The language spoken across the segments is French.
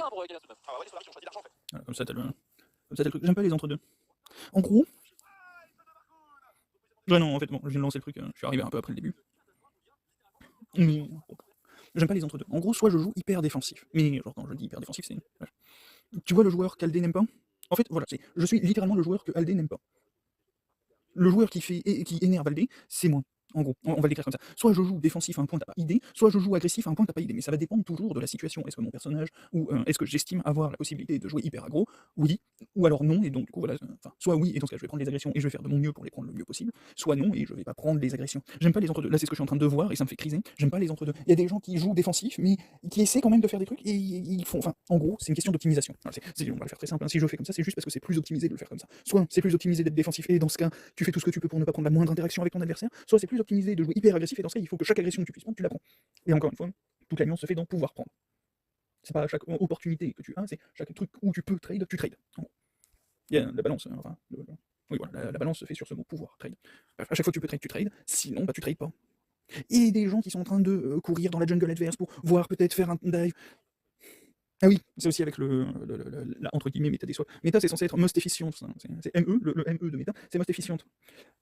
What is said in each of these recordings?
rien pour gagner tout de même. Ah bah ouais, les qui ont choisi l'argent en fait. Voilà, comme ça, t'as le truc. J'aime pas les entre-deux. En gros, ouais, non, en fait, bon, je viens de lancer le truc, je suis arrivé un peu après le début. Mais j'aime pas les entre-deux. En gros, soit je joue hyper défensif. Mais genre, quand je dis hyper défensif, c'est. Tu vois le joueur qu'Aldé n'aime pas? En fait, voilà, je suis littéralement le joueur que Aldé n'aime pas. Le joueur qui énerve Aldé, c'est moi. En gros, on va l'écrire comme ça. Soit je joue défensif à un point, t'as pas idée, soit je joue agressif à un point, t'as pas idée. Mais ça va dépendre toujours de la situation. Est-ce que mon personnage, ou est-ce que j'estime avoir la possibilité de jouer hyper aggro? Oui, ou alors non, et donc du coup, voilà, enfin, soit oui, et dans ce cas, je vais prendre les agressions et je vais faire de mon mieux pour les prendre le mieux possible, soit non, et je vais pas prendre les agressions. J'aime pas les entre-deux. Là, c'est ce que je suis en train de voir, et ça me fait criser. J'aime pas les entre-deux. Il y a des gens qui jouent défensif, mais qui essaient quand même de faire des trucs, et ils font. Enfin, en gros, c'est une question d'optimisation. On va le faire très simple. Hein. Si je fais comme ça, c'est juste parce que c'est plus optimisé de le faire comme ça. Soit c'est plus optimisé d'être défensif, et dans ce cas, tu fais tout ce que tu peux pour ne pas prendre la moindre interaction avec ton adversaire, soit c'est plus optimisé de jouer hyper agressif, et dans ce cas, il faut que chaque agression que tu puisses prendre, tu la prends. Et encore une fois, toute la nuance se fait dans pouvoir prendre. C'est pas chaque opportunité que tu as, c'est chaque truc où tu peux trade, tu trades. Il y a la balance, enfin, oui, voilà, la balance se fait sur ce mot pouvoir, trade. Bref, à chaque fois que tu peux trade, tu trades, sinon, bah, tu trades pas. Et des gens qui sont en train de courir dans la jungle adverse pour voir peut-être faire un dive. Ah oui, c'est aussi avec la entre guillemets méta des swaps. Méta, c'est censé être most efficient, c'est ME, le ME de méta, c'est most efficient.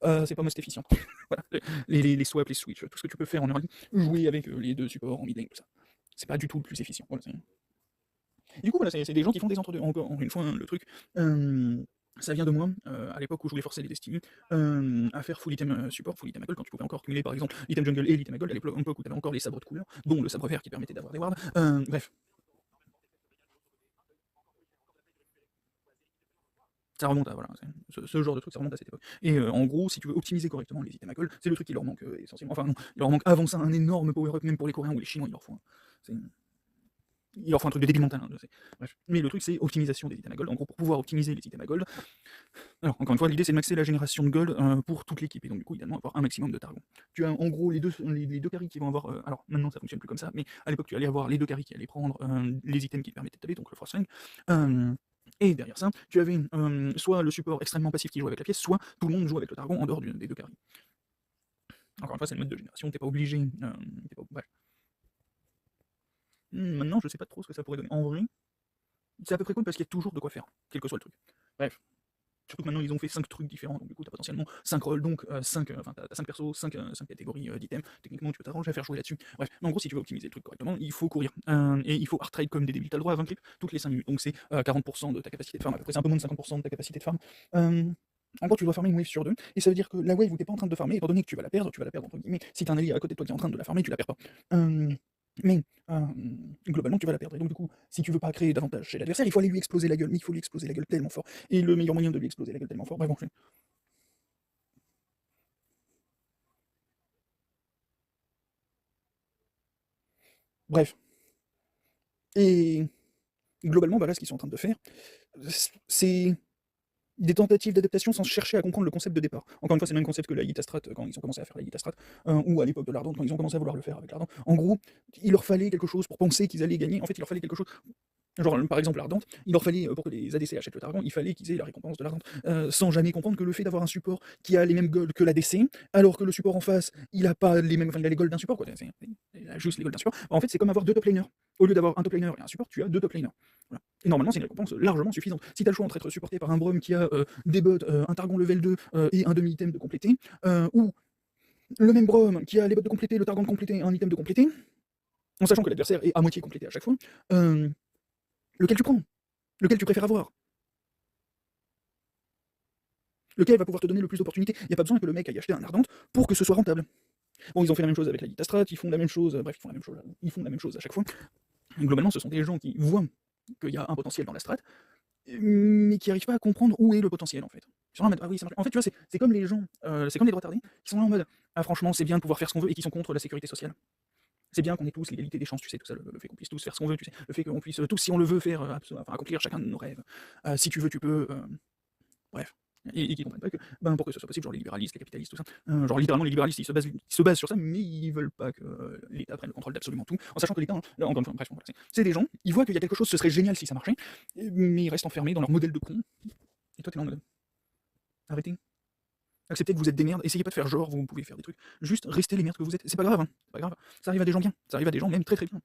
C'est pas most efficient. Voilà, les swaps, les switches, tout ce que tu peux faire en early, jouer avec les deux supports en mid lane, tout ça. C'est pas du tout le plus efficient. Voilà, du coup, voilà, c'est des gens qui font des entre-deux. Encore une fois, le truc, ça vient de moi, à l'époque où je voulais forcer les Destiny, à faire full item support, full item gold, quand tu pouvais encore cumuler par exemple l'item jungle et l'item gold, à l'époque où tu avais encore les sabres de couleur, dont le sabre vert qui permettait d'avoir des wards. Bref. Ça remonte à voilà, ce genre de truc, ça remonte à cette époque. Et en gros, si tu veux optimiser correctement les items à gold, c'est le truc qui leur manque essentiellement. Enfin non, il leur manque avant ça un énorme power-up, même pour les Coréens ou les Chinois, il leur faut il leur faut un truc de débile mental. Hein, bref. Mais le truc, c'est optimisation des items à gold. En gros, pour pouvoir optimiser les items à gold, alors encore une fois, l'idée c'est de maxer la génération de gold pour toute l'équipe. Et donc, du coup, idéalement, avoir un maximum de targons. Tu as en gros les deux carries qui vont avoir. Alors maintenant, ça fonctionne plus comme ça, mais à l'époque, tu allais avoir les deux carries qui allaient prendre les items qui te permettaient de taper, donc le Frostfang. Et derrière ça, tu avais soit le support extrêmement passif qui joue avec la pièce, soit tout le monde joue avec le targon en dehors des deux carries. Encore une fois, c'est le mode de génération, t'es pas obligé. Bref. Maintenant, je sais pas trop ce que ça pourrait donner. En vrai, c'est à peu près cool parce qu'il y a toujours de quoi faire, quel que soit le truc. Bref. Surtout que maintenant ils ont fait 5 trucs différents, donc du coup t'as potentiellement 5 rôles, donc 5 persos, 5 catégories d'items, techniquement tu peux t'arranger à faire jouer là-dessus. Bref, mais en gros si tu veux optimiser le truc correctement, il faut courir. Et il faut hard trade comme des débiles, t'as le droit à 20 clips toutes les 5 minutes, donc c'est 40% de ta capacité de farm, à peu près c'est un peu moins de 50% de ta capacité de farm. En gros, tu dois farmer une wave sur deux, et ça veut dire que la wave où t'es pas en train de farmer, étant donné que tu vas la perdre entre guillemets. Si t'as un allié à côté de toi qui est en train de la farmer, tu la perds pas. Mais globalement, tu vas la perdre. Et donc, du coup, si tu veux pas créer davantage chez l'adversaire, il faut aller lui exploser la gueule. Mais il faut lui exploser la gueule tellement fort. Et le meilleur moyen de lui exploser la gueule tellement fort, bref, bon, bref. Et globalement, bah là, ce qu'ils sont en train de faire, c'est des tentatives d'adaptation sans chercher à comprendre le concept de départ. Encore une fois, c'est le même concept que la Yitastrat quand ils ont commencé à faire la Yitastrat, ou à l'époque de l'Ardente quand ils ont commencé à vouloir le faire avec l'Ardente. En gros, il leur fallait quelque chose pour penser qu'ils allaient gagner. En fait, il leur fallait quelque chose. Genre, par exemple, l'Ardente, il leur fallait, pour que les ADC achètent le Targon, il fallait qu'ils aient la récompense de l'Ardente. Sans jamais comprendre que le fait d'avoir un support qui a les mêmes golds que l'ADC, alors que le support en face, il a pas les mêmes, enfin, il a les golds d'un support, quoi. Il a juste les golds d'un support. En fait, c'est comme avoir deux top laners. Au lieu d'avoir un top laner et un support, tu as deux top laners. Voilà. Et normalement, c'est une récompense largement suffisante. Si tu as le choix entre être supporté par un Brum qui a des bots, un Targon level 2 et un demi-item de complété, ou le même Brum qui a les bots de complété, le Targon de complété et un item de complété, en sachant que l'adversaire est à moitié complété à chaque fois, lequel tu prends? Lequel tu préfères avoir? Lequel va pouvoir te donner le plus d'opportunités? Il n'y a pas besoin que le mec aille acheter un Ardente pour que ce soit rentable. Bon, ils ont fait la même chose avec la Yitastrat, ils font la même chose, bref, ils font la même chose à chaque fois. Globalement, ce sont des gens qui voient qu'il y a un potentiel dans la strat, mais qui n'arrivent pas à comprendre où est le potentiel en fait. Ils sont en mode, ah oui, en fait, tu vois, c'est comme les gens, c'est comme les droits retardés, qui sont là en mode, ah franchement, c'est bien de pouvoir faire ce qu'on veut et qui sont contre la sécurité sociale. C'est bien qu'on ait tous l'égalité des chances, tu sais, tout ça, le fait qu'on puisse tous faire ce qu'on veut, tu sais, le fait qu'on puisse tous, si on le veut, faire, accomplir chacun de nos rêves. Si tu veux, tu peux. Bref. Et qui comprennent pas que, ben, pour que ce soit possible, genre les libéralistes, les capitalistes, tout ça, genre littéralement les libéralistes, ils se basent sur ça, mais ils veulent pas que l'État prenne le contrôle d'absolument tout, en sachant que l'État, là, encore une fois, bref, voilà, c'est des gens, ils voient qu'il y a quelque chose, ce serait génial si ça marchait, mais ils restent enfermés dans leur modèle de con. Et toi, t'es là en mode, arrêtez. Acceptez que vous êtes des merdes, essayez pas de faire genre, vous pouvez faire des trucs, juste restez les merdes que vous êtes, c'est pas grave, hein, c'est pas grave, ça arrive à des gens bien, ça arrive à des gens même très très bien.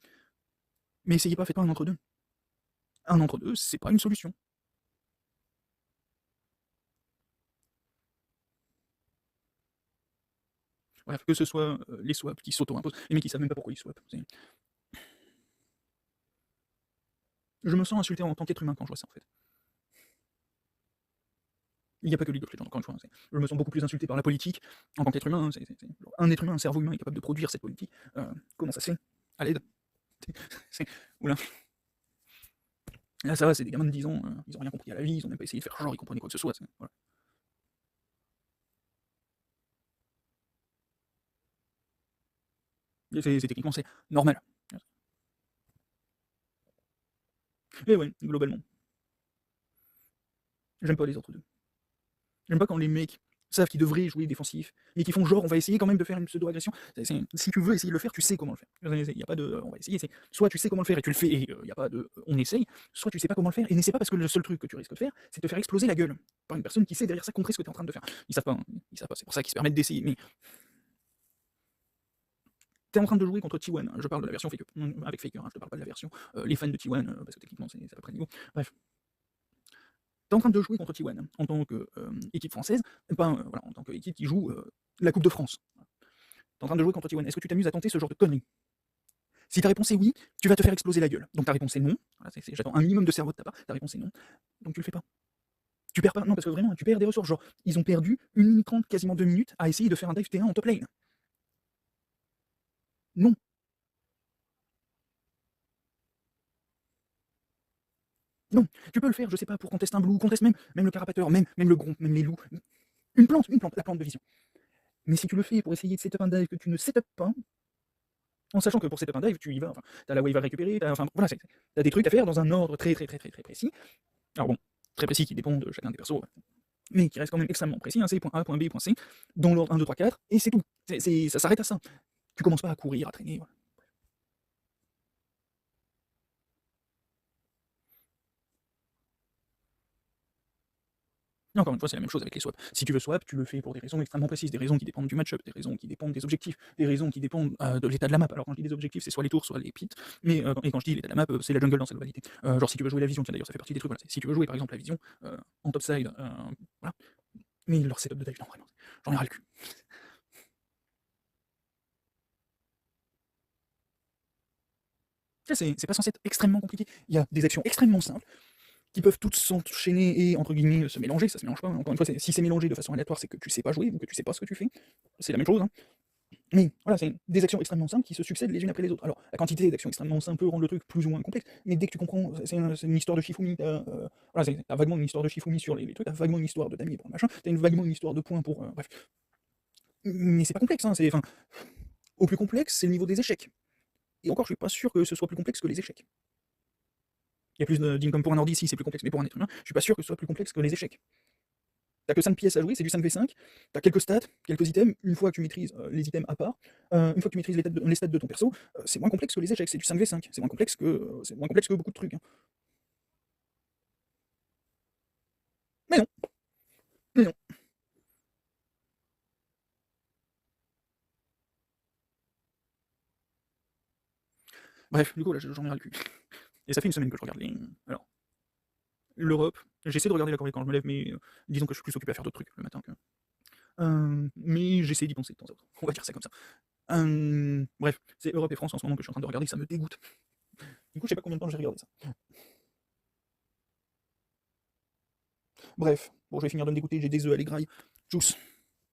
Mais essayez pas, faites pas un entre-deux. Un entre-deux, c'est pas une solution. Bref, que ce soit les swaps qui s'auto-imposent, les mecs qui savent même pas pourquoi ils swapent. Je me sens insulté en tant qu'être humain quand je vois ça, en fait. Il n'y a pas que League of Legends, encore une fois. Je me sens beaucoup plus insulté par la politique en tant qu'être humain. Un être humain, un cerveau humain est capable de produire cette politique. Comment ça se fait? À l'aide. Oula. Là, ça va, c'est des gamins de 10 ans, ils ont rien compris à la vie, ils ont même pas essayé de faire genre, ils comprenaient quoi que ce soit. Voilà. Techniquement, c'est normal. Et ouais, globalement. J'aime pas les autres deux. J'aime pas quand les mecs savent qu'ils devraient jouer défensif, mais qui font genre on va essayer quand même de faire une pseudo-agression. Si tu veux essayer de le faire, tu sais comment le faire. Il n'y a pas de on va essayer, c'est soit tu sais comment le faire et tu le fais et il n'y a pas de on essaye, soit tu sais pas comment le faire et n'essaie pas parce que le seul truc que tu risques de faire, c'est de te faire exploser la gueule par une personne qui sait derrière ça contrer ce que tu es en train de faire. Ils savent pas, hein. Ils savent pas, c'est pour ça qu'ils se permettent d'essayer. Mais t'es en train de jouer contre T1, je parle de la version Faker, avec Faker, hein, je te parle pas de la version les fans de T1, parce que techniquement c'est à peu près le niveau. Bref. T'es en train de jouer contre T1 en tant qu'équipe française, voilà, en tant qu'équipe qui joue la Coupe de France. T'es en train de jouer contre T1. Est-ce que tu t'amuses à tenter ce genre de conneries? Si ta réponse est oui, tu vas te faire exploser la gueule. Donc ta réponse est non. Voilà, j'attends un minimum de cerveau de ta part. Ta réponse est non. Donc tu le fais pas. Tu perds pas. Non, parce que vraiment, tu perds des ressources. Genre, ils ont perdu 1 minute 30, quasiment 2 minutes à essayer de faire un dive T1 en top lane. Non. Non. Tu peux le faire, je sais pas, pour contester un blue, conteste même le carapateur, même le groupe, même les loups. Une plante, la plante de vision. Mais si tu le fais pour essayer de setup un dive que tu ne setup pas, en sachant que pour setup un dive, tu y vas, enfin, t'as la wave à récupérer, voilà, t'as des trucs à faire dans un ordre très précis. Alors bon, très précis qui dépend de chacun des persos, mais qui reste quand même extrêmement précis, hein, c'est point A, point B, point C, dans l'ordre 1, 2, 3, 4, et c'est tout. Ça s'arrête à ça. Tu commences pas à courir, à traîner, voilà. Et encore une fois, c'est la même chose avec les swaps. Si tu veux swap, tu le fais pour des raisons extrêmement précises, des raisons qui dépendent du match-up, des raisons qui dépendent des objectifs, des raisons qui dépendent de l'état de la map. Alors quand je dis des objectifs, c'est soit les tours, soit les pits, mais et quand je dis l'état de la map, c'est la jungle dans sa globalité. Genre si tu veux jouer la vision, tiens d'ailleurs ça fait partie des trucs, voilà. Si tu veux jouer par exemple la vision en topside, voilà. Mais leur setup de dive, non vraiment, j'en ai ras le cul. C'est pas censé être extrêmement compliqué. Il y a des actions extrêmement simples qui peuvent toutes s'enchaîner et entre guillemets se mélanger, ça se mélange pas. Encore une fois, si c'est mélangé de façon aléatoire, c'est que tu sais pas jouer ou que tu sais pas ce que tu fais. C'est la même chose, hein. Mais voilà, c'est des actions extrêmement simples qui se succèdent les unes après les autres. Alors, la quantité d'actions extrêmement simples peut rendre le truc plus ou moins complexe, mais dès que tu comprends, c'est une histoire de Shifumi, voilà, t'as vaguement une histoire de Shifumi sur les trucs, t'as vaguement une histoire de damier pour le machin, t'as vaguement une histoire de points pour. Bref. Mais c'est pas complexe, hein, au plus complexe, c'est le niveau des échecs. Et encore, je suis pas sûr que ce soit plus complexe que les échecs. Il y a plus d'income pour un ordi, si c'est plus complexe, mais pour un être humain, je suis pas sûr que ce soit plus complexe que les échecs. T'as que 5 pièces à jouer, c'est du 5v5, t'as quelques stats, quelques items, une fois que tu maîtrises les items à part, une fois que tu maîtrises les stats de ton perso, c'est moins complexe que les échecs, c'est du 5v5, c'est moins complexe que beaucoup de trucs, hein. Mais non, mais non. Bref, du coup là j'en ai ras le cul. Et ça fait une semaine que je regarde les. Alors, l'Europe, j'essaie de regarder la Corée quand je me lève, mais disons que je suis plus occupé à faire d'autres trucs le matin que. Mais j'essaie d'y penser de temps en temps. On va dire ça comme ça. Bref, c'est Europe et France en ce moment que je suis en train de regarder, ça me dégoûte. Du coup, je sais pas combien de temps j'ai regardé ça. Bref, bon, je vais finir de me dégoûter, j'ai des œufs à l'égraille. Tchuss.